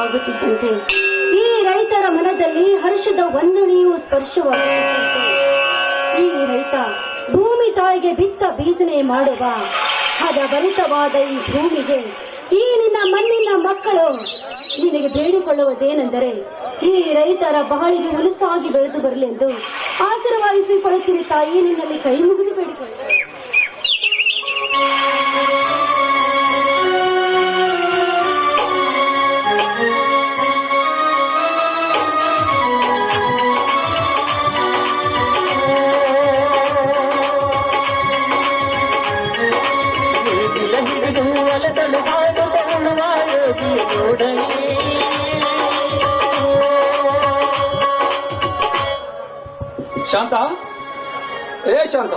ಪ್ರಾರಂಭವಾಗುತ್ತಿದ್ದಂತೆ ಈ ರೈತರ ಮನದಲ್ಲಿ ಹರ್ಷದ ವಂದನೆಯು ಸ್ಪರ್ಶವಾಗುತ್ತಿದ್ದಂತೆ ಈ ರೈತ ಭೂಮಿ ತಾಯಿಗೆ ಬಿತ್ತ ಬೀಸನೆ ಮಾಡುವ ಹದಭರಿತವಾದ ಈ ಭೂಮಿಗೆ ಈ ನಿನ್ನ ಮಣ್ಣಿನ ಮಕ್ಕಳು ನಿನಗೆ ಬೇಡಿಕೊಳ್ಳುವುದೇನೆಂದರೆ ಈ ರೈತರ ಬಾಳಿಗೆ ಹುಲಸಾಗಿ ಬೆಳೆದು ಬರಲಿ ಎಂದು ಆಶೀರ್ವಾದಿಸಿಕೊಳ್ಳುತ್ತೀನಿ ತಾಯಿ, ನಿನ್ನಲ್ಲಿ ಕೈ ಮುಗಿದು ಬೇಡಿಕೊಳ್ಳುತ್ತೇನೆ. ಶಾಂತ, ಏ ಶಾಂತ,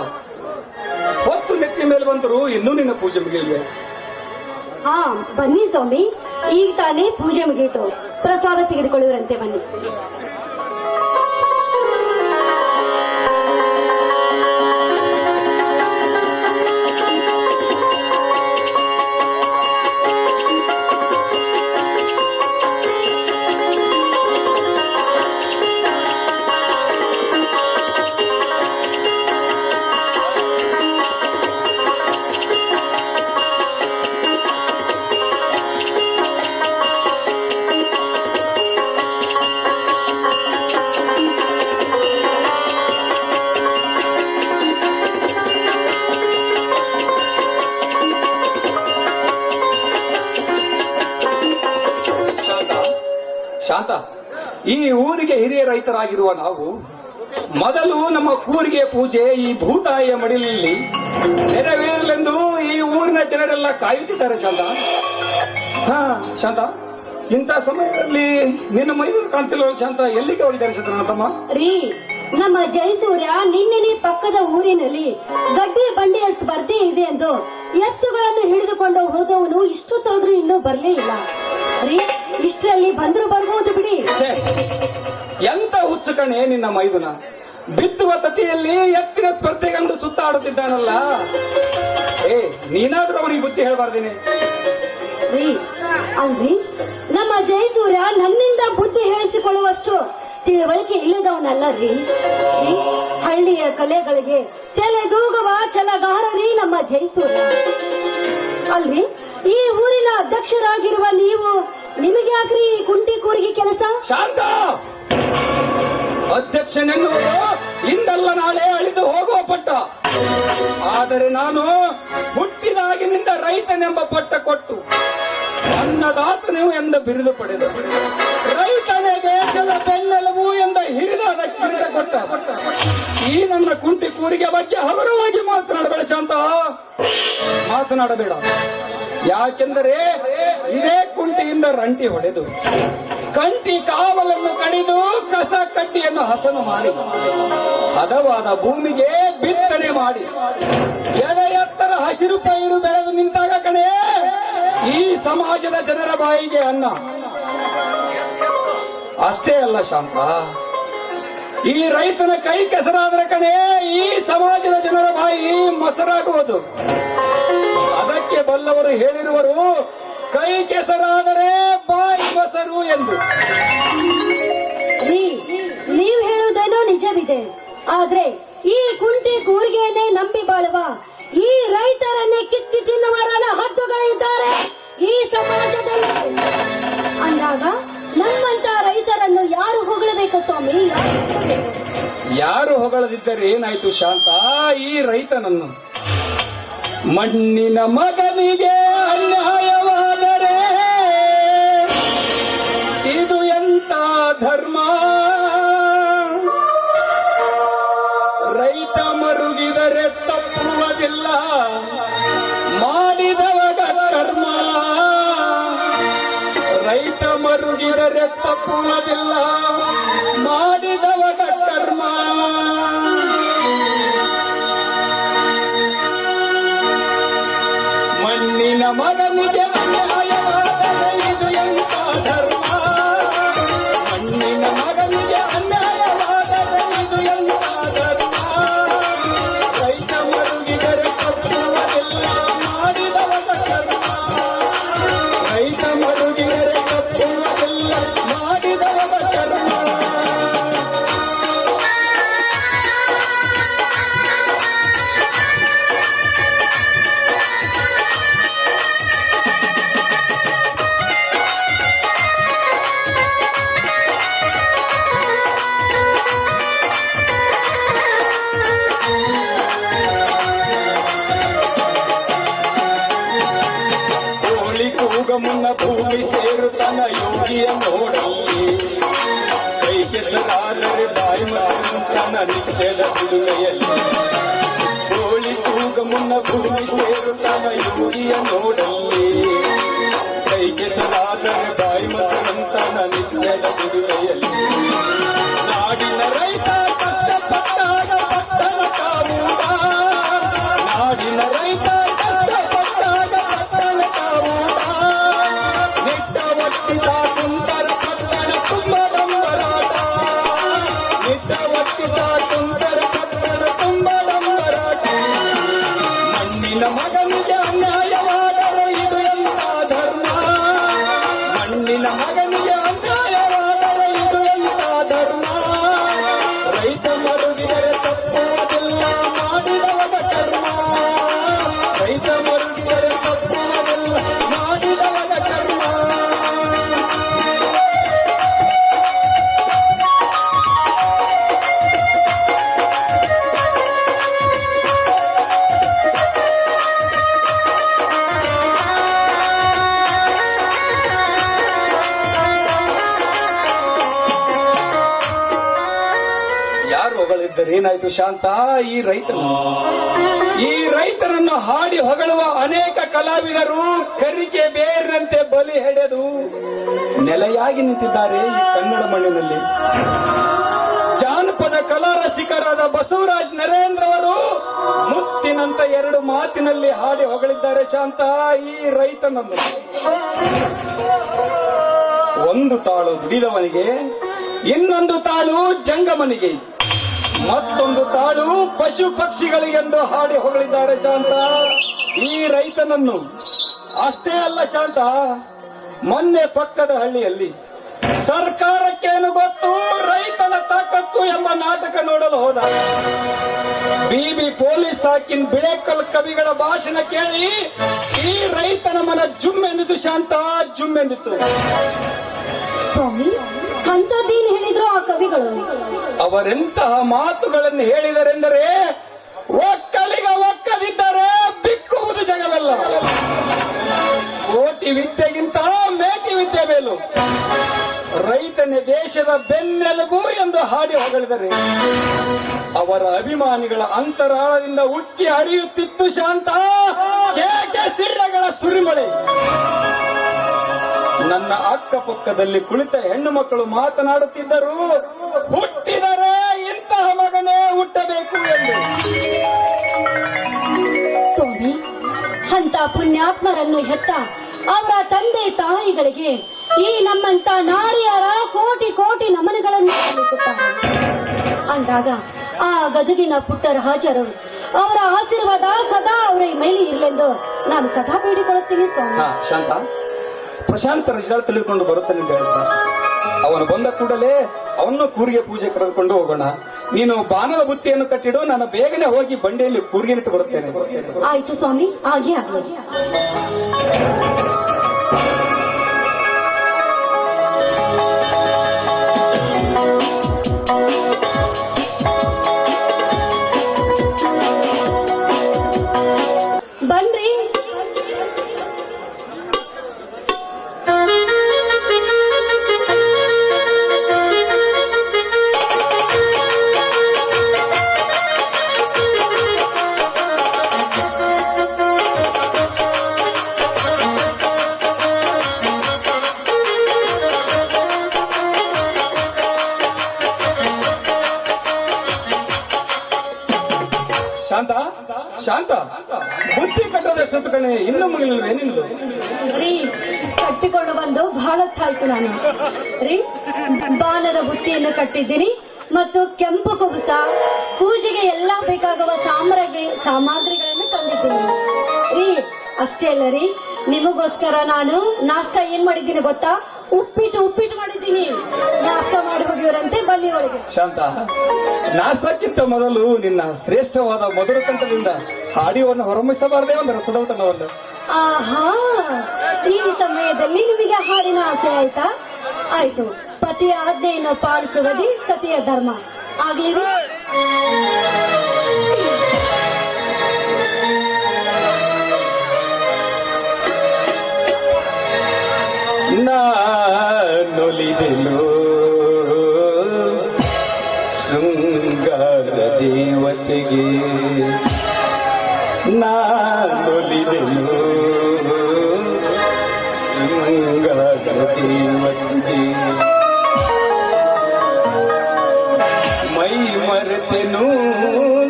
ಹೊತ್ತು ನೆತ್ತಿ ಮೇಲೆ ಬಂದರು ಇನ್ನೂ ನಿನ್ನ ಪೂಜೆ ಮುಗಿಲ್ವೇ? ಹಾ ಬನ್ನಿ ಸ್ವಾಮಿ, ಈಗ ತಾನೇ ಪೂಜೆ ಮುಗಿಯಿತು. ಪ್ರಸಾದ ತೆಗೆದುಕೊಳ್ಳುವರಂತೆ ಬನ್ನಿ. ಶಾಂತ, ಈ ಊರಿಗೆ ಹಿರಿಯ ರೈತರಾಗಿರುವ ನಾವು ಮೊದಲು ನಮ್ಮ ಕೂರಿಗೆ ಪೂಜೆ ಈ ಭೂತಾಯಿಯ ಮಡಿಲಲ್ಲಿ ನೆರವೇರಲೆಂದು ಈ ಊರಿನ ಜನರೆಲ್ಲ ಕಾಯುತ್ತಿದ್ದಾರೆ ಶಾಂತ. ಹಾ ಶಾಂತ, ಇಂಥ ಸಮಯದಲ್ಲಿ ನಿನ್ನ ಮೈದೂರು ಕಾಣ್ತಿಲ್ವ ಶಾಂತ? ಎಲ್ಲಿಗೆ ಹೋಗಿದ್ದಾರೆ ಶಾಂತ ನನ್ನ ತಮ್ಮ? ರೀ, ನಮ್ಮ ಜಯಸೂರ್ಯ ನಿನ್ನೆ ಪಕ್ಕದ ಊರಿನಲ್ಲಿ ಗಡ್ಡಿ ಬಂಡಿಯ ಸ್ಪರ್ಧೆ ಇದೆ ಎಂದು ಎತ್ತುಗಳನ್ನು ಹಿಡಿದುಕೊಂಡು ಹೋದವನು ಇಷ್ಟೊತ್ತಾದ್ರೂ ಇನ್ನೂ ಬರ್ಲೇ ಇಲ್ಲ. ರೀ, ಇಷ್ಟರಲ್ಲಿ ಬಂದ್ರು ಬರ್ಬೋದು ಬಿಡಿ. ಎಂತ ಹುಚ್ಚು ಕಣೆ ನಿನ್ನ ಮೈದುನ. ಬಿತ್ತುವ ತತಿಯಲ್ಲಿ ಎತ್ತಿನ ಸ್ಪರ್ಧೆಗಂದು ಸುತ್ತಾಡುತ್ತಿದ್ದಾನಲ್ಲ. ಏ, ನೀನಾದ್ರೂ ಅವನಿಗೆ ಬುದ್ಧಿ ಹೇಳಬಾರ್ದೇನೆ? ರೀ, ಅಲ್ರಿ, ನಮ್ಮ ಜಯಸೂರ್ಯ ನನ್ನಿಂದ ಬುದ್ಧಿ ಹೇಳಿಸಿಕೊಳ್ಳುವಷ್ಟು ತಿಳುವಳಿಕೆ ಇಲ್ಲದವನಲ್ಲ ರೀ. ಹಳ್ಳಿಯ ಕಲೆಗಳಿಗೆ ತಲೆದೂಗುವ ಛಲಗಾರರಿ ನಮ್ಮ ಜಯಸೂರ್ಯ. ಅಲ್ರಿ, ಈ ಊರಿನ ಅಧ್ಯಕ್ಷರಾಗಿರುವ ನೀವು ನಿಮಗೆ ಯಾಕ್ರಿ ಕುಂಟಿ ಕೂರಿಗೆ ಕೆಲಸ? ಶಾಂತ, ಅಧ್ಯಕ್ಷನೆನ್ನುವುದು ಇಂದಲ್ಲ ನಾಳೆ ಅಳಿದು ಹೋಗುವ ಪಟ್ಟ. ಆದರೆ ನಾನು ಹುಟ್ಟಿದಾಗಿನಿಂದ ರೈತನೆಂಬ ಪಟ್ಟ ಕೊಟ್ಟು ಅನ್ನದಾತನು ಎಂದ ಬಿರುದು ಪಡೆದ ರೈತನೇ ದೇಶದ ಬೆನ್ನೆಲುಬು ಎಂದ ಹಿರಿದಾದ ಕಿರೀಟ ಕೊಟ್ಟ ಈ ನನ್ನ ಕುಂಟಿ ಕೂರಿಗೆ ಬಗ್ಗೆ ಹಗುರವಾಗಿ ಮಾತನಾಡಬೇಡ ಶಾಂತ, ಮಾತನಾಡಬೇಡ. ಯಾಕೆಂದರೆ ಇದೇ ಕುಂಟಿಯಿಂದ ರಂಟಿ ಹೊಡೆದು ಕಂಟಿ ಕಾವಲನ್ನು ಕಡಿದು ಕಸ ಕಡ್ಡಿಯನ್ನು ಹಸನು ಮಾಡಿ ಹದವಾದ ಭೂಮಿಗೆ ಬಿತ್ತನೆ ಮಾಡಿ ಎದೆ ಎತ್ತರ ಹಸಿರು ಪೈರು ಬೆಳೆದು ನಿಂತಾಗ ಕಣೆ ಈ ಸಮಾಜದ ಜನರ ಬಾಯಿಗೆ ಅನ್ನ. ಅಷ್ಟೇ ಅಲ್ಲ ಶಾಂತ, ಈ ರೈತನ ಕೈ ಕೆಸರಾದರೆ ಕಣೆ ಈ ಸಮಾಜದ ಜನರ ಬಾಯಿ ಮೊಸರಾಗುವುದು. ಅದಕ್ಕೆ ಬಲ್ಲವರು ಹೇಳಿರುವರು, ಕೈ ಕೆಸರಾದರೆ ಬಾಯಿ ಮೊಸರು ಎಂದು. ನೀವು ಹೇಳುವುದೇನೋ ನಿಜವಿದೆ, ಆದ್ರೆ ಈ ಕುಂಟಿ ಕೂರಿಗೆಯನ್ನೇ ನಂಬಿ ಬಾಳುವ ಈ ರೈತರನ್ನೇ ಕಿತ್ತಿ ತಿನ್ನುವರನ ಹದ್ದುಗಳಿದ್ದಾರೆ ಈ ಸಮಾಜದಲ್ಲಿ. ಅಂದಾಗ ನಮ್ಮಂತ ರೈತರನ್ನು ಯಾರು ಹೊಗಳಬೇಕು ಸ್ವಾಮಿ? ಯಾರು ಹೊಗಳದಿದ್ದರೆ ಏನಾಯ್ತು ಶಾಂತ? ಈ ರೈತನನ್ನು ಮಣ್ಣಿನ ಮಗನಿಗೆ ಅನ್ಯಾಯವಾದರೆ ಇದು ಎಂತ ಧರ್ಮ? ರೈತ ಮರುಗಿದರೆ ತಪ್ಪುವುದಿಲ್ಲ, ಮಾಡಿದವಗ ಕರ್ಮ. ರೈತ ಮರುಗಿದರೆ ತಪ್ಪುವುದಿಲ್ಲ, ಮಾಡಿದವಗ ಕರ್ಮ. ಮಣ್ಣಿನ ಮಗನಿಗೆ ಅನ್ಯಾಯವಾದರೆ ಇದು ಎಂತ ಧರ್ಮ? ಮಣ್ಣಿನ ಮಗನಿಗೆ ಅನ್ಯಾಯವಾದರೆ ಇದು ಎಂತ ಧರ್ಮ? ರೈತ ಮರುಗಿದರೆ ತಪ್ಪುವುದಿಲ್ಲ, ಮಾಡಿದವಗ ಕರ್ಮ. ರೈತ ಮರುಗಿದರೆ ತಪ್ಪುವುದಿಲ್ಲ, ಭೂಮಿ ಸೇರುತ್ತಾನ ಯೋಗಿಯ ನೋಡಲ್ಲಿ ಕೈ ಕೆಸರಾದರೆ ಬಾಯಿ ಮೊಸರಂತಾನ ನಿತ್ಯದ ದುಡಿಮೆಯಲ್ಲಿ ಕೋಳಿ ಕೂಗ ಮುನ್ನ ಭೂಮಿ ಸೇರುತ್ತಾನ ಯೋಗಿಯ ನೋಡಲ್ಲಿ ಕೈ ಕೆಸರಾದರೆ ಬಾಯಿ ಮೊಸರಂತಾನ ನಿತ್ಯದ ದುಡಿಮೆಯಲ್ಲಿ ನಾಡಿನ ರೈತ ಕಷ್ಟಪಟ್ಟಾಗ ಪಟ್ಟಣ ಕಾವುದ ನಾಡಿನ ರೈತ ಕಷ್ಟಪಟ್ಟಾಗ ಪಟ್ಟಣ ಕಾವುದ ನಿಟ್ಟ ಒಟ್ಟಿದ ಕುಂದರ ಪಟ್ಟಣ ತುಂಬ ನಂಬರಾಟ ನಿಟ್ಟ ಒಟ್ಟಿದ ಕುಂದರ ಪಟ್ಟಣ ತುಂಬ ನಂಬರಾಟ ಮಣ್ಣಿನ ಮಗನಿಗೆ ಅನ್ಯಾಯವಾದರೆ ಇದು ಎಂತ ಧರ್ಮ ಮಣ್ಣಿನ ಮಗನಿಗೆ ಅನ್ಯಾಯವಾದರೆ ಇದು ಎಂತ ಧರ್ಮ ರೈತ ಮರುಗಿದರೆ ತಪ್ಪುವುದಿಲ್ಲ ಮಾಡಿದವನ ಕರ್ಮ ರೈತ ಮರುಗಿದರೆ ತಪ್ಪುವುದಿಲ್ಲ ಮಾಡಿದವನ ಕರ್ಮ ಯಾರು ಹೊಗಳಿದ್ದರೆ ಏನಾಯ್ತು ಶಾಂತ ಈ ರೈತನನ್ನು ಹಾಡಿ ಹೊಗಳುವ ಅನೇಕ ಕಲಾವಿದರು ಕರಿಕೆ ಬೇರಿನಂತೆ ಬಲಿ ಹೆಡೆದು ನೆಲೆಯಾಗಿ ನಿಂತಿದ್ದಾರೆ ಈ ಕನ್ನಡ ಮಣ್ಣಿನಲ್ಲಿ ಜಾನಪದ ಕಲಾ ರಸಿಕರಾದ ಬಸವರಾಜ್ ನರೇಂದ್ರ ಅವರು ಮುತ್ತಿನಂತ ಎರಡು ಮಾತಿನಲ್ಲಿ ಹಾಡಿ ಹೊಗಳಿದ್ದಾರೆ ಶಾಂತ ಈ ರೈತನನ್ನು ಒಂದು ತಾಳು ದುಡಿದವನಿಗೆ ಇನ್ನೊಂದು ತಾಳು ಜಂಗಮನಿಗೆ ಮತ್ತೊಂದು ತಾಳು ಪಶು ಪಕ್ಷಿಗಳಿಗೆಂದು ಹಾಡಿ ಹೊಗಳಿದ್ದಾರೆ ಶಾಂತ ಈ ರೈತನನ್ನು ಅಷ್ಟೇ ಅಲ್ಲ ಶಾಂತ ಮೊನ್ನೆ ಪಕ್ಕದ ಹಳ್ಳಿಯಲ್ಲಿ ಸರ್ಕಾರಕ್ಕೇನು ಗೊತ್ತು ರೈತನ ತಾಕತ್ತು ಎಂಬ ನಾಟಕ ನೋಡಲು ಹೋದ ಬಿಬಿ ಪೊಲೀಸ್ ಸಾಕಿನ್ ಬಿಳೆಕಲ್ ಕವಿಗಳ ಭಾಷಣ ಕೇಳಿ ಈ ರೈತನ ಮನ ಜುಮ್ಮೆಂದಿತು ಶಾಂತ ಜುಮ್ಮೆಂದಿತು ಸ್ವಾಮಿ ಅಂಥದ್ದೇನು ಹೇಳಿದ್ರು ಆ ಕವಿಗಳು ಅವರೆಂತಹ ಮಾತುಗಳನ್ನು ಹೇಳಿದರೆಂದರೆ ಒಕ್ಕಲಿಗ ಒಕ್ಕದಿದ್ದರೆ ಬಿಕ್ಕುವುದು ಜಗವೆಲ್ಲ ಕೋಟಿ ವಿದ್ಯೆಗಿಂತ ಮೇಟಿ ವಿದ್ಯೆ ಮೇಲು ರೈತನೇ ದೇಶದ ಬೆನ್ನೆಲುಬು ಎಂದು ಹಾಡಿ ಹೊಗಳಿದರೆ ಅವರ ಅಭಿಮಾನಿಗಳ ಅಂತರಾಳದಿಂದ ಉಕ್ಕಿ ಹರಿಯುತ್ತಿತ್ತು ಶಾಂತ ಕೇಕೆ ಸಿಳ್ಳೆಗಳ ಸುರಿಮಳೆ ನನ್ನ ಅಕ್ಕಪಕ್ಕದಲ್ಲಿ ಕುಳಿತ ಹೆಣ್ಣು ಮಕ್ಕಳು ಮಾತನಾಡುತ್ತಿದ್ದರು ಹುಟ್ಟಿದರೆ ಇಂತಹ ಮಗನೇ ಹುಟ್ಟಬೇಕು ಎಂದು ಸ್ವಾಮಿ ಅಂತ ಪುಣ್ಯಾತ್ಮರನ್ನು ಹೆತ್ತ ಅವರ ತಂದೆ ತಾಯಿಗಳಿಗೆ ಈ ನಮ್ಮಂತ ನಾರಿಯರ ಕೋಟಿ ಕೋಟಿ ನಮನಗಳನ್ನು ಸಲ್ಲಿಸುತ್ತಾರೆ ಅಂದಾಗ ಆ ಗದಗಿನ ಪುಟ್ಟರ ಹಾಜರು ಅವರ ಆಶೀರ್ವಾದ ಸದಾ ಅವರ ಮೇಲೆ ಇರಲೆಂದು ನಾನು ಸದಾ ಬೇಡಿಕೊಳ್ಳುತ್ತೇನೆ ಸ್ವಾಮಿ. ಶಾಂತ ಪ್ರಶಾಂತ ರಿಸಲ್ಟ್ ತಿಳಿದುಕೊಂಡು ಬರುತ್ತಾನೆ ಅಂತ ಹೇಳ್ತಾರೆ. ಅವನು ಬಂದ ಕೂಡಲೇ ಅವನು ಕೂರಿಗೆ ಪೂಜೆ ಕರೆದುಕೊಂಡು ಹೋಗೋಣ. ನೀನು ಬಾಣದ ಬುತ್ತಿಯನ್ನು ಕಟ್ಟಿಡು, ನಾನು ಬೇಗನೆ ಹೋಗಿ ಬಂಡೆಯಲ್ಲಿ ಕೂರಿಗೆ ಇಟ್ಟು ಬರುತ್ತೇನೆ. ಆಯ್ತು ಸ್ವಾಮಿ, ಹಾಗೆ ಆಗಲಿ. ಬನ್ರಿ. ಶಾಂತ ಶಾಂತ ಬುತ್ತಿ ಕಟ್ಟೋದಷ್ಟು ಕಣೆ, ಇನ್ನೂ ಮುಗಿಲಿಲ್ವೇ ನಿಂದು? ರೀ, ಕಟ್ಟಿಕೊಂಡು ಬಂದು ಬಹಳತ್ತಾಯ್ತು ನಾನು. ರೀ, ಬಾಲದ ಬುತ್ತಿಯನ್ನು ಕಟ್ಟಿದ್ದೀನಿ ಮತ್ತು ಕೆಂಪು ಕುಬುಸ ಪೂಜೆಗೆ ಎಲ್ಲಾ ಬೇಕಾಗುವ ಸಾಮಗ್ರಿಗಳನ್ನು ತಂದಿದ್ದೀನಿ. ರೀ, ಅಷ್ಟೇ ಅಲ್ಲ ರೀ, ನಿಮಗೋಸ್ಕರ ನಾನು ನಾಷ್ಟ ಏನ್ ಮಾಡಿದ್ದೀನಿ ಗೊತ್ತಾ? ಉಪ್ಪಿಟ್ಟು ಮಾಡಿದ್ದೀನಿ. ನಾಷ್ಟ ಮಾಡಿ ಹೋಗಿವರಂತೆ ಬನ್ನಿ ಒಳಗೆ. ಶಾಂತ, ನಾಷ್ಟಕ್ಕಿಂತ ಮೊದಲು ನಿನ್ನ ಶ್ರೇಷ್ಠವಾದ ಮಧುರ ಕಂಠದಿಂದ ಹಾಡಿಯನ್ನು ಹೊರಮಿಸಬಾರದೇ ಒಂದು ರಸದೌತಣವನ್ನು. ಆಹಾ, ಈ ಸಮಯದಲ್ಲಿ ನಿಮಗೆ ಹಾಡಿನ ಆಸೆ ಆಯ್ತಾ? ಆಯ್ತು, ಪತಿಯ ಆಜ್ಞೆಯನ್ನು ಪಾಲಿಸುವುದೇ ಸತಿಯ ಧರ್ಮ. ಆಗ್ಲಿ ರೀ. ನಾನೊಲಿದೆನು ಶೃಂಗಾರ ದೇವತೆಗೆ ನಾನೊಲಿದೆನು ಶೃಂಗಾರ ದೇವತೆಗೆ ಮೈ ಮರೆತೆನು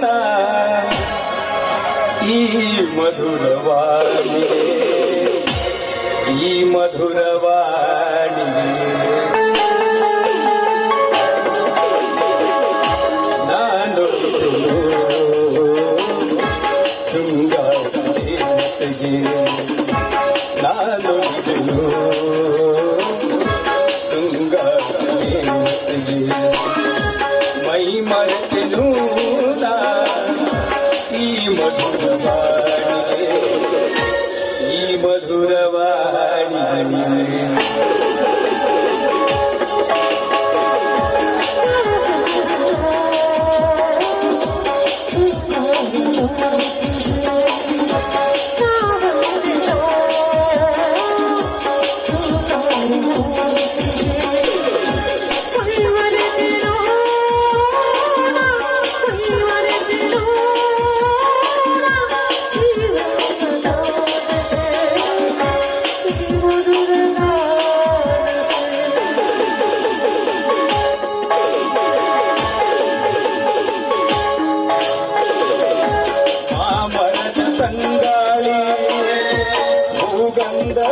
ನಾ ಈ ಮಧುರವಾಣಿಗೆ ಈ ಮಧುರವಾಣಿಗೆ ನಾನು ಶೃಂಗಾರ ದೇವತೆಗೆ ನಾನು ಶೃಂಗಾರ ದೇವತೆಗೆ ಮೈ ಮರೆತೆನು ನಾ ಈ ಮಧುರವಾಣಿಗೆ ಈ ಮಧುರವಾಣಿಗೆ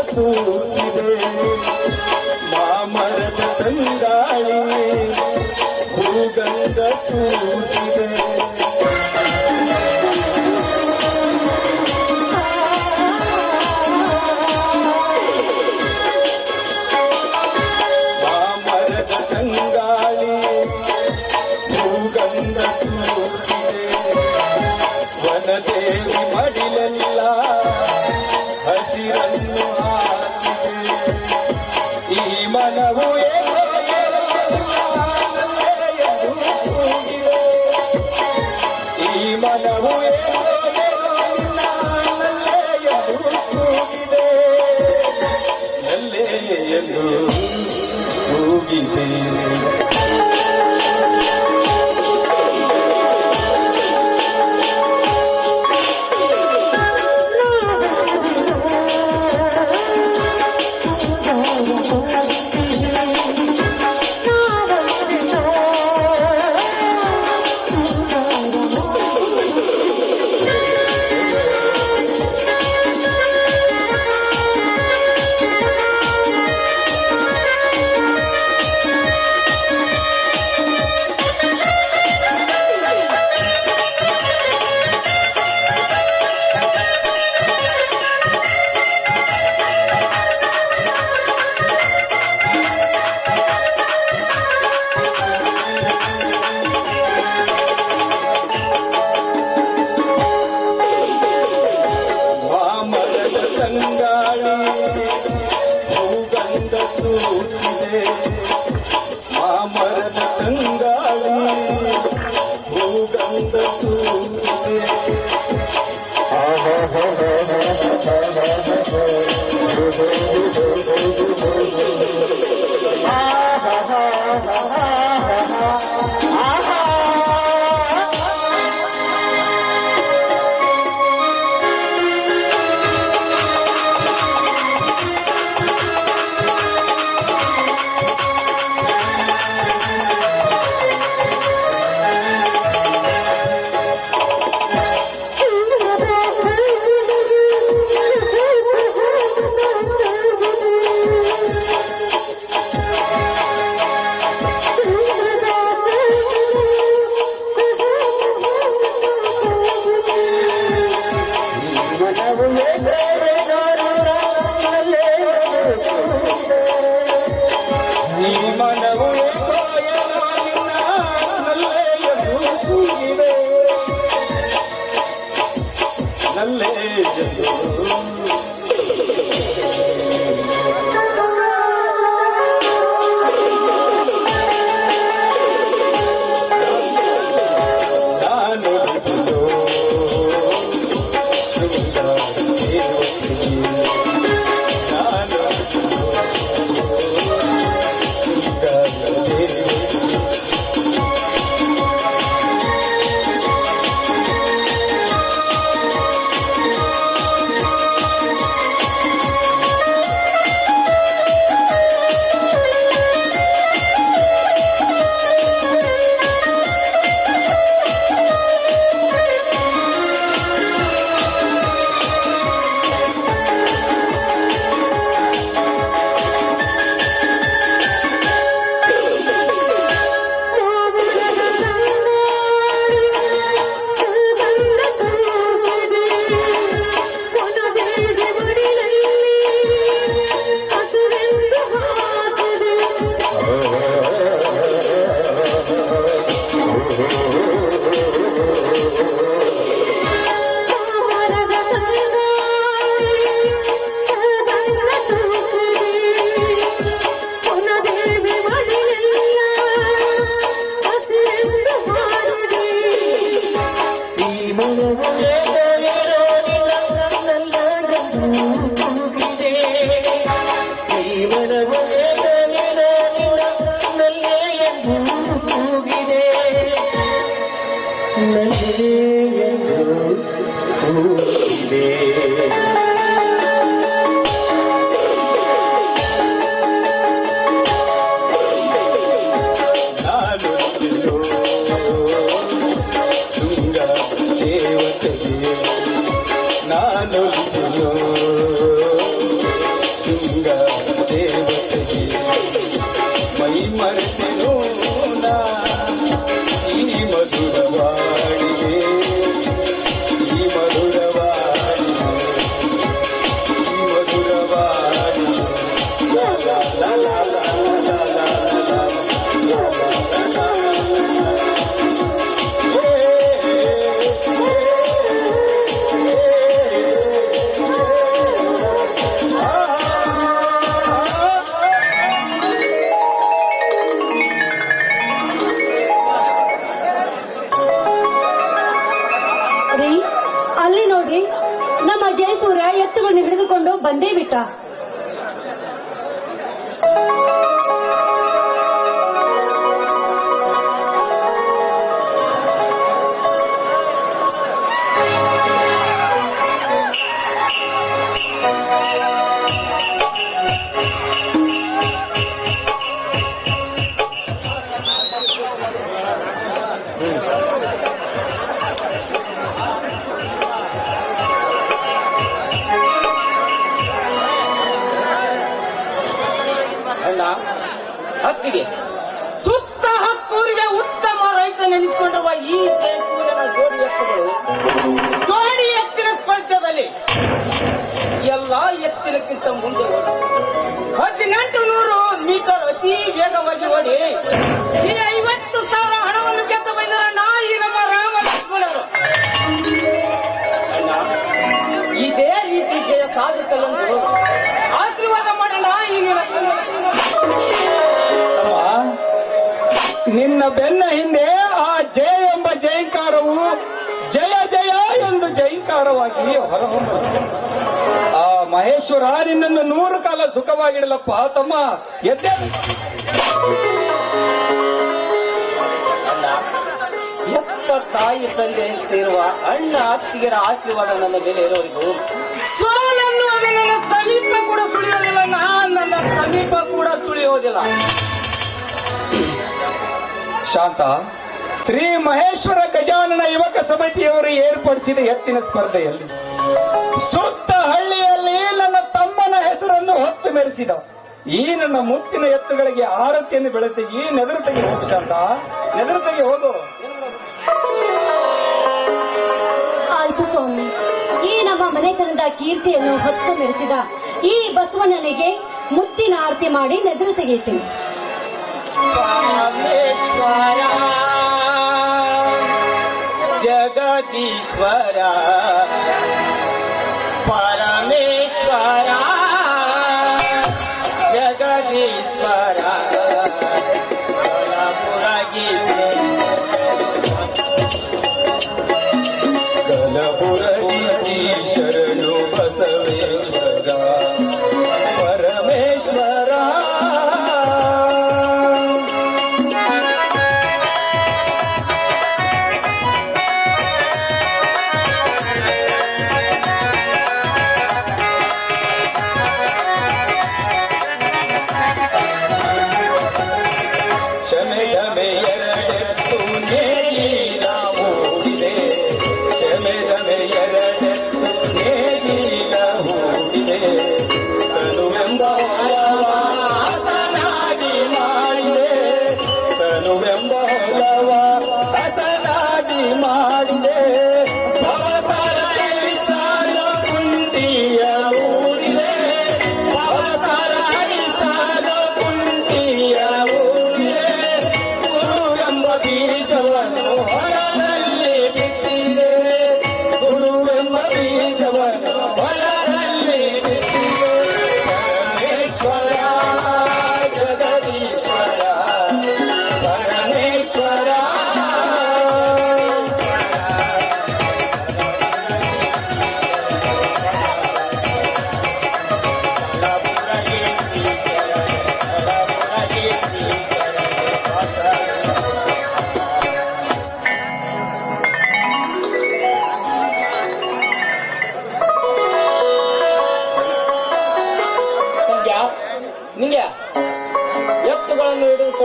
ಸೂಸಿದೆ ಮಾಮರದ ತಂಗಾಳಿ ಭೂಗಂಧ ಸೂಸಿದೆ ಮಾಮರದ ತಂಗಾಳಿ ಭೂಗಂಧ ಸೂಸಿದೆ ವನದೇವಿ ಮಡಿಲೆಲ್ಲ ಹಸಿರನ್ನು ಈ ಮನವು ಈ ಮನವು ನಲ್ಲೇ ಎಂದು ಹೋಗಿದೆ ಭೂಗಂಧ ಸೂಸಿದೆ ಮಾಮರದ ತಂಗಾಳಿ ಭೂಗಂಧ ಸೂಸಿದೆ ಎಂದು ಕೂಗಿದೆ. ನಾನು ಶೃಂಗ ದೇವತೆಗೆ ನಾನು ಶೃಂಗ ದೇವತೆಗೆ ಮೈ ಮರೆತೆನೋ ನಾ ಈ ಮಧುರವಾಡಿಗೆ ಈ ಮಧುರವಾಡಿಗೆ ಈ ಮಧುರವಾಡಿಗೆ ಲಾ ಲಾ ಲಾ ಲಾ ಲಾ ಲಾ ಲಾ ಲಾ ಲಾ. ರೀ, ಅಲ್ಲಿ ನೋಡ್ರಿ, ನಮ್ಮ ಜಯಸೂರ್ಯ ಎತ್ತುಗಳನ್ನು ಹಿಡಿದುಕೊಂಡು ಬಂದೇ ಬಿಟ್ಟ. ಹತ್ತಿಗೆ ಸುತ್ತ ಹತ್ತೂರಿಗೆ ಉತ್ತಮ ರೈತ ನೆನೆಸಿಕೊಂಡಿರುವ ಈ ಜಯಸೂರ್ಯನ ಜೋಡಿ ಎತ್ತಿನ ಸ್ಪರ್ಧೆಯಲ್ಲಿ ಎಲ್ಲ ಎತ್ತಿನಕ್ಕಿಂತ ಮುಂದೆ ಓಡಿ 1800 ಮೀಟರ್ ಅತಿ ವೇಗವಾಗಿ ಓಡಿ ಈ 50,000 ಹಣವನ್ನು ಗೆದ್ದ ಬಂದ ನಾಯಿ ನಮ್ಮ ರಾಮ ಲಕ್ಷ್ಮಣರು. ಅಣ್ಣ, ಇದೇ ರೀತಿ ಜಯ ಸಾಧಿಸಲೆಂದು ಆಶೀರ್ವಾದ ಮಾಡೋಣ. ಈ ನಿನ್ನ ಬೆನ್ನ ಹಿಂದೆ ಆ ಜಯ ಎಂಬ ಜಯಂಕಾರವು ಜಯ ಜಯ ಎಂದು ಜಯಂಕಾರವಾಗಿ ಹೊರಹೊಮ್ಮುತ್ತದೆ. ಆ ಮಹೇಶ್ವರ ನಿನ್ನನ್ನು 100 ಕಾಲ ಸುಖವಾಗಿಡಲಪ್ಪ ತಮ್ಮ. ಎದ್ದೆ ಅಣ್ಣ, ಎತ್ತ ತಾಯಿ ತಂದೆ ಅಂತಿರುವ ಅಣ್ಣ ಅತ್ತಿಗೆರ ಆಶೀರ್ವಾದ ನನ್ನ ಮೇಲೆ ಇರೋರಿಗೂ ಸೋಲನ್ನು ಅದು ನನ್ನ ಸಮೀಪ ಕೂಡ ಸುಳಿಯೋದಿಲ್ಲ. ನನ್ನ ಸಮೀಪ ಕೂಡ ಸುಳಿಯೋದಿಲ್ಲ. ಶಾಂತ, ಶ್ರೀ ಮಹೇಶ್ವರ ಗಜಾನನ ಯುವಕ ಸಮಿತಿಯವರು ಏರ್ಪಡಿಸಿದ ಎತ್ತಿನ ಸ್ಪರ್ಧೆಯಲ್ಲಿ ಸುತ್ತ ಹಳ್ಳಿಯಲ್ಲಿ ನನ್ನ ತಮ್ಮನ ಹೆಸರನ್ನು ಹೊತ್ತು ಮೆರೆಸಿದ ಈ ನನ್ನ ಮುತ್ತಿನ ಎತ್ತುಗಳಿಗೆ ಆರತಿಯನ್ನು ಬೆಳೆತಿಗಿ ನೆದರುತೆಗೆ ಹೋಗು. ಶಾಂತ, ನೆದರುತೆಗೆ ಹೋಗು. ಆಯ್ತು ಸ್ವಾಮಿ, ಈ ನಮ್ಮ ಮನೆತನದ ಕೀರ್ತಿಯನ್ನು ಹೊತ್ತು ಮೆರೆಸಿದ ಈ ಬಸವಣ್ಣನಿಗೆ ಮುತ್ತಿನ ಆರತಿ ಮಾಡಿ ನೆದರು ತೆಗೆಯುತ್ತೇನೆ. ಪರಮೇಶ್ವರ ಜಗದೀಶ್ವರ ಪರಮೇಶ್ವರ ಜಗದೀಶ್ವರ ಕಲಬುರಗಿ ಶರಣು ಬಸವೇಶ್ವರ ಪರಮೇಶ್ವರ.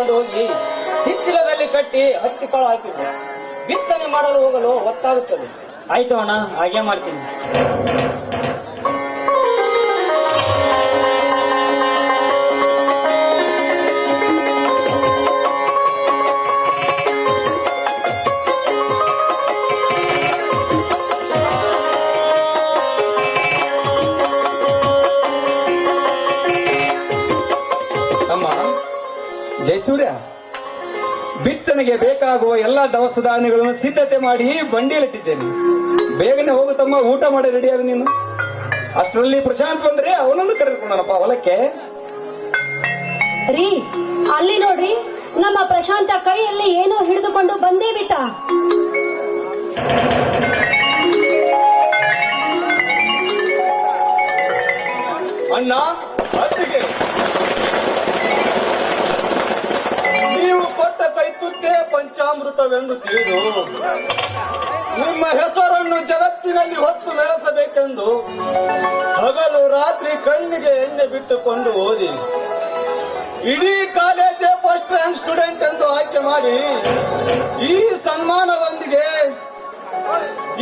ಕರೆದುಕೊಂಡು ಹೋಗಿ ಹಿತ್ತಿಲದಲ್ಲಿ ಕಟ್ಟಿ ಹತ್ತಿಕಾಳು ಹಾಕಿದ್ರು. ಬಿತ್ತನೆ ಮಾಡಲು ಹೋಗಲು ಒತ್ತಾಗುತ್ತದೆ. ಆಯ್ತು ಅಣ್ಣ, ಹಾಗೆ ಮಾಡ್ತೀನಿ. ಜಯಸೂರ್ಯ, ಬಿತ್ತನೆಗೆ ಬೇಕಾಗುವ ಎಲ್ಲಾ ದವಸ ಧಾನ್ಯಗಳನ್ನು ಸಿದ್ಧತೆ ಮಾಡಿ ಬಂಡಿಯಲ್ಲಿಟ್ಟಿದ್ದೇನೆ. ಬೇಗನೆ ಹೋಗುತ್ತಮ್ಮ, ಊಟ ಮಾಡಿ ರೆಡಿಯಾಗ ನೀನು. ಅಷ್ಟರಲ್ಲಿ ಪ್ರಶಾಂತ್ ಬಂದ್ರೆ ಅವನನ್ನು ಕರೆದುಕೊಂಡನಪ್ಪ ಹೊಲಕ್ಕೆ. ರೀ, ಅಲ್ಲಿ ನೋಡ್ರಿ, ನಮ್ಮ ಪ್ರಶಾಂತ ಕೈಯಲ್ಲಿ ಏನೋ ಹಿಡಿದುಕೊಂಡು ಬಂದೇ ಬಿಟ್ಟ. ಅಣ್ಣ, ಅತ್ತಿಗೆ, ನೀವು ಕೊಟ್ಟ ಕೈ ತುತ್ತೇ ಪಂಚಾಮೃತವೆಂದು ತಿಳಿದು ನಿಮ್ಮ ಹೆಸರನ್ನು ಜಗತ್ತಿನಲ್ಲಿ ಹೊತ್ತು ಮೆರೆಸಬೇಕೆಂದು ಹಗಲು ರಾತ್ರಿ ಕಣ್ಣಿಗೆ ಎಣ್ಣೆ ಬಿಟ್ಟುಕೊಂಡು ಓದಿ ಇಡೀ ಕಾಲೇಜೇ ಫಸ್ಟ್ ರ್ಯಾಂಕ್ ಸ್ಟೂಡೆಂಟ್ ಎಂದು ಆಯ್ಕೆ ಮಾಡಿ ಈ ಸನ್ಮಾನದೊಂದಿಗೆ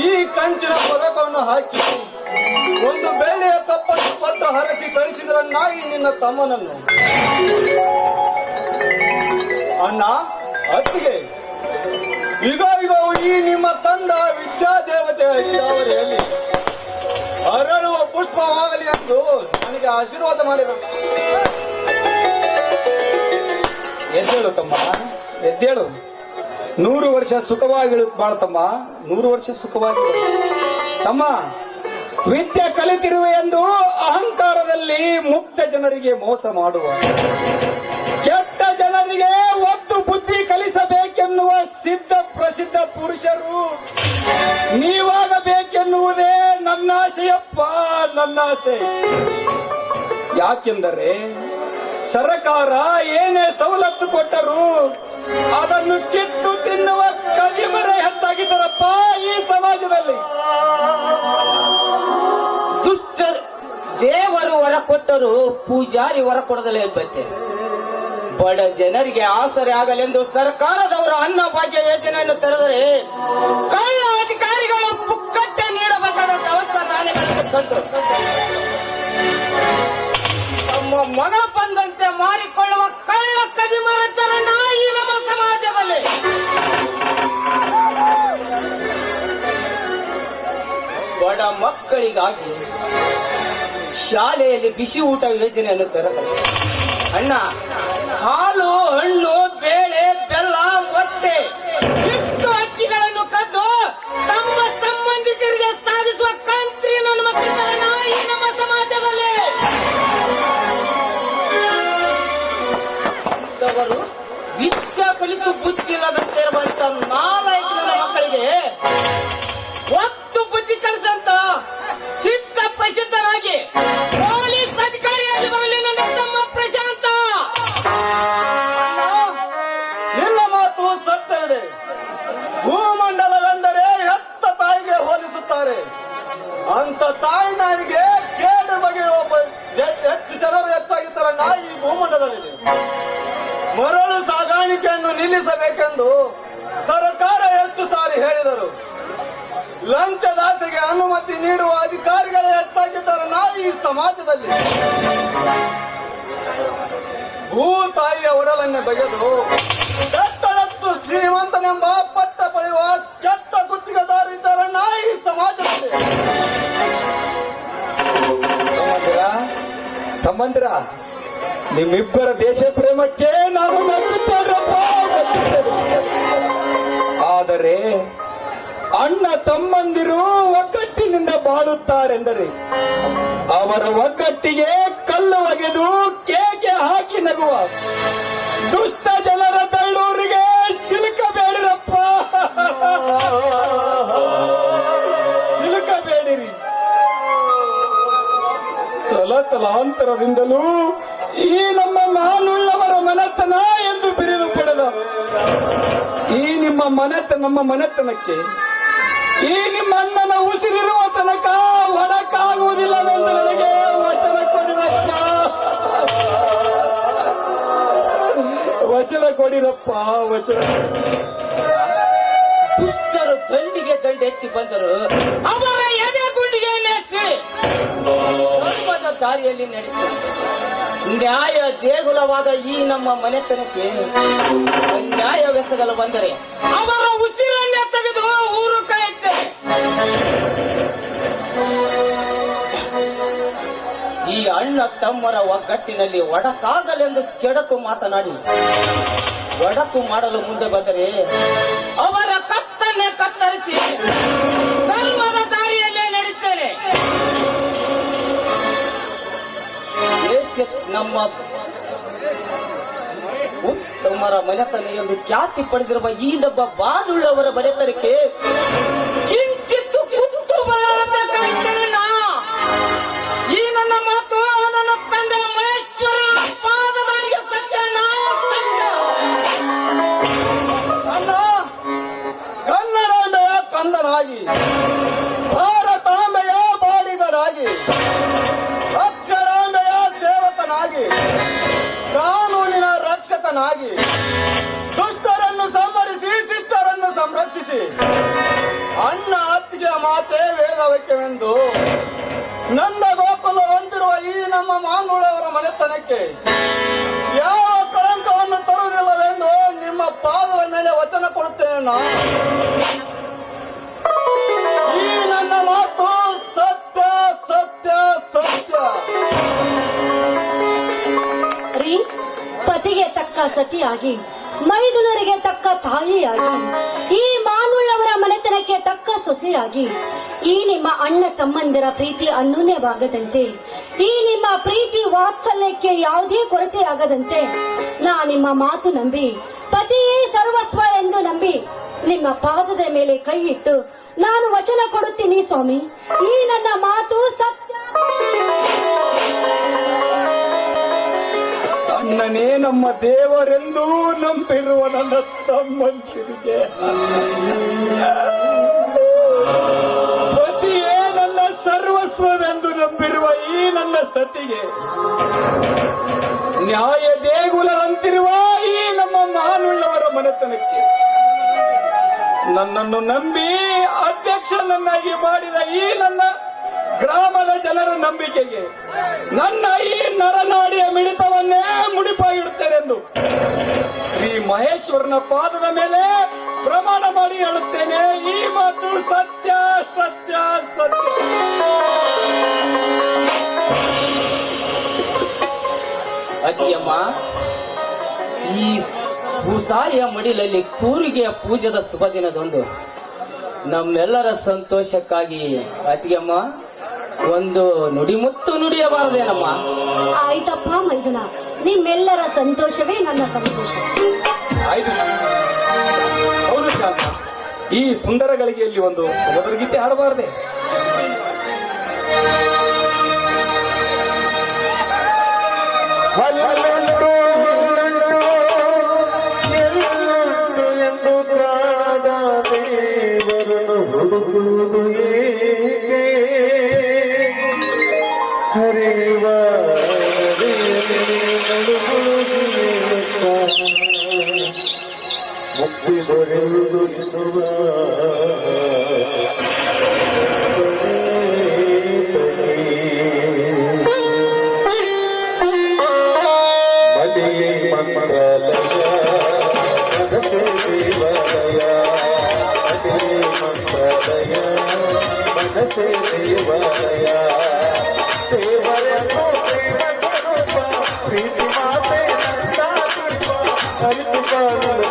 ಈ ಕಂಚಿನ ಪದಕವನ್ನು ಹಾಕಿ ಒಂದು ಬೆಳ್ಳಿಯ ಕಪ್ಪನ್ನು ಕೊಟ್ಟು ಹರಸಿ ಕಳಿಸಿದ್ರನ್ನಾಗಿ ನಿನ್ನ ತಮ್ಮನನ್ನು. ಅಣ್ಣ, ಅತ್ತಿಗೆ, ಈಗ ಈ ನಿಮ್ಮ ತಂದ ವಿದ್ಯಾದೇವತೆ ಇದ್ದಾವರೆಯಲ್ಲಿ ಅರಳುವ ಪುಷ್ಪವಾಗಲಿ ಎಂದು ನನಗೆ ಆಶೀರ್ವಾದ ಮಾಡಿದ. ಎದ್ದೇಳು ತಮ್ಮ, ಎದ್ದೇಳು. 100 ವರ್ಷ ಸುಖವಾಗಿ ಬಾಳ್ತಮ್ಮ, 100 ವರ್ಷ ಸುಖವಾಗಿ ತಮ್ಮ. ವಿದ್ಯೆ ಕಲಿತಿರುವೆ ಎಂದು ಅಹಂಕಾರದಲ್ಲಿ ಮುಕ್ತ ಜನರಿಗೆ ಮೋಸ ಮಾಡುವ, ಕೆಟ್ಟ ಜನರಿಗೆ ಒತ್ತು ಬುದ್ಧಿ ಕಲಿಸಬೇಕೆನ್ನುವ ಸಿದ್ಧ ಪ್ರಸಿದ್ಧ ಪುರುಷರು ನೀವಾಗಬೇಕೆನ್ನುವುದೇ ನನ್ನ ಆಸೆಯಪ್ಪ, ನನ್ನ ಆಸೆ. ಯಾಕೆಂದರೆ ಸರ್ಕಾರ ಏನೇ ಸವಲತ್ತು ಕೊಟ್ಟರು ಅದನ್ನು ಕಿತ್ತು ತಿನ್ನುವ ಕದಿಮರ ಹೆಚ್ಚಾಗಿದ್ದಾರಪ್ಪ ಈ ಸಮಾಜದಲ್ಲಿ. ದುಷ್ಟ ದೇವರು ವರ ಕೊಟ್ಟರು ಪೂಜಾರಿ ವರ ಕೊಡದಲೇ ಬತ್ತೆ. ಬಡ ಜನರಿಗೆ ಆಸರೆ ಆಗಲೆಂದು ಸರ್ಕಾರದವರು ಅನ್ನ ಭಾಗ್ಯ ಯೋಜನೆಯನ್ನು ತೆರೆದರೆ ಕಳ್ಳ ಅಧಿಕಾರಿಗಳು ಪುಕ್ಕಟ್ಟೆ ನೀಡಬೇಕಾದ ದವಸ ಧಾನ್ಯಗಳನ್ನು ತಂದು ತಮ್ಮ ಮನ ಬಂದಂತೆ ಮಾರಿಕೊಳ್ಳುವ ಕಳ್ಳ ಕದಿಮರತನ ಈ ನಮ್ಮ ಸಮಾಜದಲ್ಲಿ. ಬಡ ಮಕ್ಕಳಿಗಾಗಿ ಶಾಲೆಯಲ್ಲಿ ಬಿಸಿ ಊಟ ಯೋಜನೆಯನ್ನು ತೆರೆದರು. ಅಣ್ಣ, ಹಾಲು, ಹಣ್ಣು, ಬೇಳೆ, ಬೆಲ್ಲ, ಮೊಟ್ಟೆ, ಹಿಟ್ಟು, ಅಕ್ಕಿಗಳನ್ನು ಕದ್ದು ತಮ್ಮ ಸಂಬಂಧಿಕರಿಗೆ ಸಾಧಿಸುವ ಕಂತ್ರಿ ನನ್ನ ಮಕ್ಕಳ ಈ ನಮ್ಮ ಸಮಾಜದಲ್ಲಿ. ಅಂತವರು ವಿದ್ಯಾ ಕಲಿತು ಬುದ್ಧಿ ಇಲ್ಲದಂತೆ ಇರುವಂತ ನಾಲ್ಕು ನನ್ನ ಮಕ್ಕಳಿಗೆ ಒತ್ತು ಬುದ್ಧಿ ಕಲಿಸಂತ ಸಿದ್ಧ ಪ್ರಸಿದ್ಧರಾಗಿ ಪೊಲೀಸ್ ಅಧಿಕಾರಿಯಾಗಿ ಬರಲಿ ನನ್ನ ತಮ್ಮ ಪ್ರಶಾಂತ. ನಿನ್ನ ಮಾತು ಸತ್ಯವಿದೆ. ಭೂಮಂಡಲವೆಂದರೆ ಹೆತ್ತ ತಾಯಿಗೆ ಹೋಲಿಸುತ್ತಾರೆ. ಅಂತ ತಾಯಿ ನಾಯಿಗೆ ಕೇಡು ಬಗೆಯುವ ಹೆಚ್ಚು ಜನರು ಹೆಚ್ಚಾಗಿದ್ದಾರಣ್ಣ ಈ ಭೂಮಂಡಲದಲ್ಲಿ. ಮರಳು ಸಾಗಾಣಿಕೆಯನ್ನು ನಿಲ್ಲಿಸಬೇಕೆಂದು ಸರ್ಕಾರ ಎಷ್ಟು ಸಾರಿ ಹೇಳಿದರು. ಲಂಚದಾಸೆಗೆ ಅನುಮತಿ ನೀಡುವ ಅಧಿಕಾರಿಗಳೇ ಹೆಚ್ಚಾಗಿದ್ದಾರಣ್ಣ ಈ ಸಮಾಜದಲ್ಲಿ. ಭೂತಾಯಿಯ ಒಡಲನ್ನೇ ಬಗೆದು ಕೆಟ್ಟದತ್ತು ಶ್ರೀಮಂತನೆಂಬ ಪಟ್ಟ ಪಡೆಯುವ ಕೆಟ್ಟ ಗುತ್ತಿಗೆದಾರಿದ್ದಾರಣ್ಣ ಈ ಸಮಾಜದಲ್ಲಿ. ತಮ್ಮಂದಿರ, ನಿಮ್ಮಿಬ್ಬರ ದೇಶ ಪ್ರೇಮಕ್ಕೆ ನಾನು ಮೆಚ್ಚುತ್ತೇನಪ್ಪ, ಮೆಚ್ಚುತ್ತೇನೆ. ಆದರೆ ಅಣ್ಣ ತಮ್ಮಂದಿರು ಒಗ್ಗಟ್ಟಿನಿಂದ ಬಾಳುತ್ತಾರೆಂದರೆ ಅವರ ಒಗ್ಗಟ್ಟಿಗೆ ಕಲ್ಲು ಒಗೆದು ಕೇಕೆ ಹಾಕಿ ನಗುವ ದುಷ್ಟ ಜನರ ತಳ್ಳೂರಿಗೆ ಸಿಲುಕಬೇಡಿರಪ್ಪ, ಸಿಲುಕಬೇಡಿರಿ. ತಲಾಂತರದಿಂದಲೂ ಈ ನಮ್ಮ ಮಾನುಳ್ಳವರ ಮನೆತನ ಎಂದು ಬಿರಿದು ಪಡೆದ ಈ ನಿಮ್ಮ ನಮ್ಮ ಮನೆತನಕ್ಕೆ ಈ ನಿಮ್ಮ ಅಣ್ಣನ ಉಸಿರಿರುವ ತನಕ ಹೊರಕಾಗುವುದಿಲ್ಲವೆಂದು ನನಗೆ ವಚನ ಕೊಡಿರಪ್ಪ, ವಚನ ಕೊಡಿರಪ್ಪ ವಚನ. ದುಷ್ಟರು ದಂಡಿಗೆ ದಂಡೆತ್ತಿ ಬಂದರು, ಅವರ ಎದೆ ಗುಂಡಿಗೆ ನೆಚ್ಚಿ ಧರ್ಮದ ದಾರಿಯಲ್ಲಿ ನಡೆಸಿ ನ್ಯಾಯ ದೇಗುಲವಾದ ಈ ನಮ್ಮ ಮನೆತನಕ್ಕೆ ನ್ಯಾಯವೆಸಗಲು ಬಂದರೆ ಅವರ ಉಸಿರನ್ನೇ ತೆಗೆದು ಊರು ಕಾಯುತ್ತೆ. ಈ ಅಣ್ಣ ತಮ್ಮರ ಒಗ್ಗಟ್ಟಿನಲ್ಲಿ ಒಡಕಾಗಲೆಂದು ಕೆಡಕು ಮಾತನಾಡಿ ಒಡಕು ಮಾಡಲು ಮುಂದೆ ಬಂದರೆ ಅವರ ಕತ್ತನ್ನೇ ಕತ್ತರಿಸಿ ಧರ್ಮದ ದಾರಿಯಲ್ಲೇ ನಡೆಯುತ್ತೇನೆ. ನಮ್ಮ ಉತ್ತಮರ ಮನೆತನ ಎಂದು ಖ್ಯಾತಿ ಪಡೆದಿರುವ ಈ ನಮ್ಮ ಬಾನುಳ್ಳವರ ಮನೆತನಕ್ಕೆ ಕಿಂಚಿತ್ತು ಕುತ್ತು ಬರದಂತೆ ಕಾಯ್ತೇನೆ ನಾ. ಈ ನನ್ನ ಮಾತು ನನ್ನ ತಂದೆ ಮಹೇಶ್ವರ ಪಾದದಾರಿಗೆ ಸತ್ಯನ. ಅಣ್ಣ, ಕನ್ನಡಾಂಬೆಯ ಕಂದನಾಗಿ, ಭಾರತಾಂಬೆಯ ಬಾಡಿಗರಾಗಿ, ಅಕ್ಷರಾಂಬೆಯ ಸೇವಕನಾಗಿ, ಕಾನೂನಿನ ರಕ್ಷಕನಾಗಿ, ದುಷ್ಟರನ್ನು ಸಂಹರಿಸಿ ಶಿಷ್ಟರನ್ನು ಸಂರಕ್ಷಿಸಿ ಅಣ್ಣ ಅತ್ತಿಗೆಯ ಮಾತೇ ವೇದವಾಕ್ಯವೆಂದು ನಂದ ಗೋಕುಲ ಹೊಂದಿರುವ ಈ ನಮ್ಮ ಮಾನುಳವರ ಮನೆತನಕ್ಕೆ ಯಾವ ಕಳಂಕವನ್ನು ತರುವುದಿಲ್ಲವೆಂದು ನಿಮ್ಮ ಪಾದದ ಮೇಲೆ ವಚನ ಕೊಡುತ್ತೇನೆ ನಾನು. ಈ ನನ್ನ ಮಾತು ಸತ್ಯ ಸತ್ಯ ಸತ್ಯ. ರೀ, ಪತಿಗೆ ತಕ್ಕ ಸತಿಯಾಗಿ, ಮೈದುನರಿಗೆ ತಕ್ಕ ತಾಯಿಯಾಗಿ, ಈ ಮಾನುಳ್ಳವರ ಮನೆತನಕ್ಕೆ ತಕ್ಕ ಸೊಸೆಯಾಗಿ, ಈ ನಿಮ್ಮ ಅಣ್ಣ ತಮ್ಮಂದಿರ ಪ್ರೀತಿ ಅನ್ಯೂನ್ಯವಾಗದಂತೆ, ಈ ನಿಮ್ಮ ಪ್ರೀತಿ ವಾತ್ಸಲ್ಯಕ್ಕೆ ಯಾವುದೇ ಕೊರತೆ ಆಗದಂತೆ ನಾ ನಿಮ್ಮ ಮಾತು ನಂಬಿ, ಪತಿಯೇ ಸರ್ವಸ್ವ ಎಂದು ನಂಬಿ ನಿಮ್ಮ ಪಾದದ ಮೇಲೆ ಕೈ ಇಟ್ಟು ನಾನು ವಚನ ಕೊಡುತ್ತೀನಿ ಸ್ವಾಮಿ. ಈ ನನ್ನ ಮಾತು ಸತ್ಯ. ಅಣ್ಣನೇ ನಮ್ಮ ದೇವರೆಂದು ನಂಬಿರುವ ನನ್ನ ತಮ್ಮಂದಿರಿಗೆ, ಪತಿಯೇ ನನ್ನ ಸರ್ವಸ್ವವೆಂದು ನಂಬಿರುವ ಈ ನನ್ನ ಸತಿಗೆ, ನ್ಯಾಯ ದೇಗುಲದಂತಿರುವ ಈ ನಮ್ಮ ಮಾನುಳ್ಳವರ ಮನೆತನಕ್ಕೆ, ನನ್ನನ್ನು ನಂಬಿ ಅಧ್ಯಕ್ಷನನ್ನಾಗಿ ಮಾಡಿದ ಈ ನನ್ನ ಗ್ರಾಮದ ಜನರ ನಂಬಿಕೆಗೆ ನನ್ನ ಈ ನರನಾಡಿಯ ಮಿಡಿತವನ್ನೇ ಮುಡಿಪಾಗಿಡುತ್ತೇನೆಂದು ಶ್ರೀ ಮಹೇಶ್ವರನ ಪಾದದ ಮೇಲೆ ಪ್ರಮಾಣ ಮಾಡಿ ಹೇಳುತ್ತೇನೆ. ಈ ಮಾತು ಸತ್ಯ ಸತ್ಯ ಸತ್ಯ. ಅತಿಯಮ್ಮ, ಈ ಭೂತಾಯಿಯ ಮಡಿಲಲ್ಲಿ ಕೂರಿಗೆಯ ಪೂಜೆದ ಶುಭ ದಿನದೊಂದು ನಮ್ಮೆಲ್ಲರ ಸಂತೋಷಕ್ಕಾಗಿ ಅತಿಯಮ್ಮ ಒಂದು ನುಡಿಮುತ್ತು ನುಡಿಯಬಾರದೇನಮ್ಮ? ಆಯ್ತಪ್ಪ ಮೈದುನ, ನಿಮ್ಮೆಲ್ಲರ ಸಂತೋಷವೇ ನನ್ನ ಸಂತೋಷ. ಆಯ್ತು. ಹೌದು ಶಾಂತ, ಈ ಸುಂದರ ಗಳಿಗೆಯಲ್ಲಿ ಒಂದು ಸುಮಧುರ ಗೀತೆ ಹಾಡಬಾರದೆ? ಮುಕ್ತಿ ದೊರೆಯುವುದು ಮಡಿಯೇ ಮಂತ್ರಾಲಯ ಮನಸೇ ದೇವಾಲಯ, ಮಡಿಯೇ ಮಂತ್ರಾಲಯ ಮನಸೇ ದೇವಾಲಯ, ದೇವರನ್ನು ಪ್ರೇಮ ಸ್ವರೂಪ ಪ್ರೀತಿ ಮಾತೆ ನಂದ ದೀಪ ಅರಿತು ಕಾಣಲು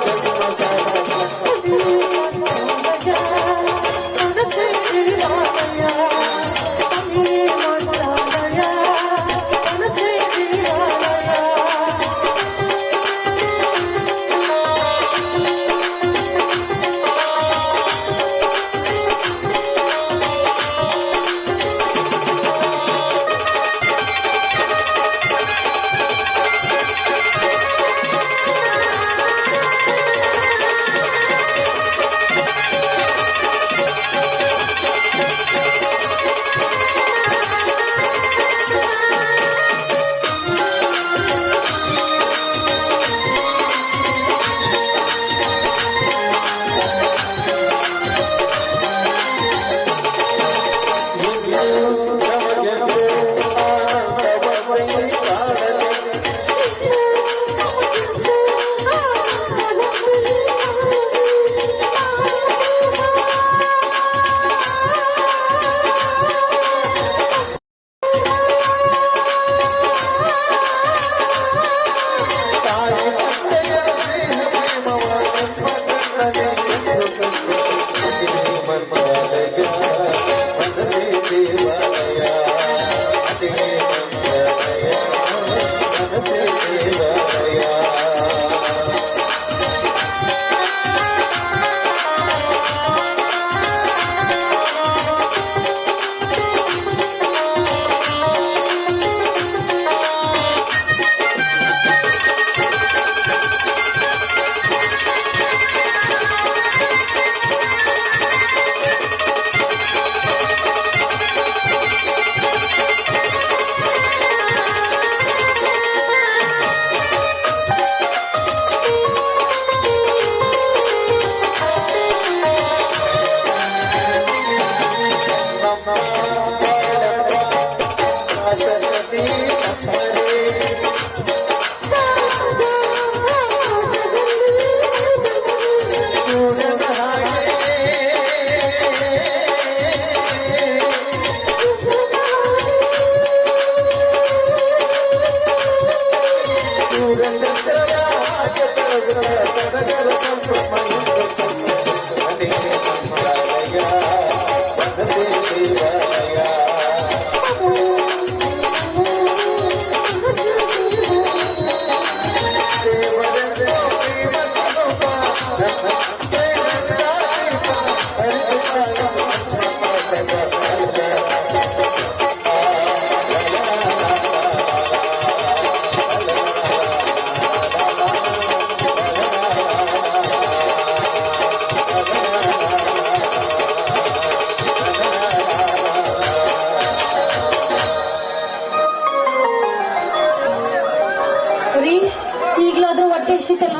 ಹಸಿತಲ್ಲ,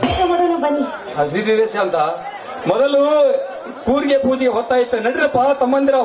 ಊಟ ಮಾಡೋಣ ಬನ್ನಿ. ಹಸಿದಿದೆ ಶಾಂತ. ಮೊದಲು ಕೂರಿಗೆ ಪೂಜೆಗೆ ಹೊತ್ತಾಯ್ತು. ನಡ್ರಪ್ಪ ತಮ್ಮಂದಿರ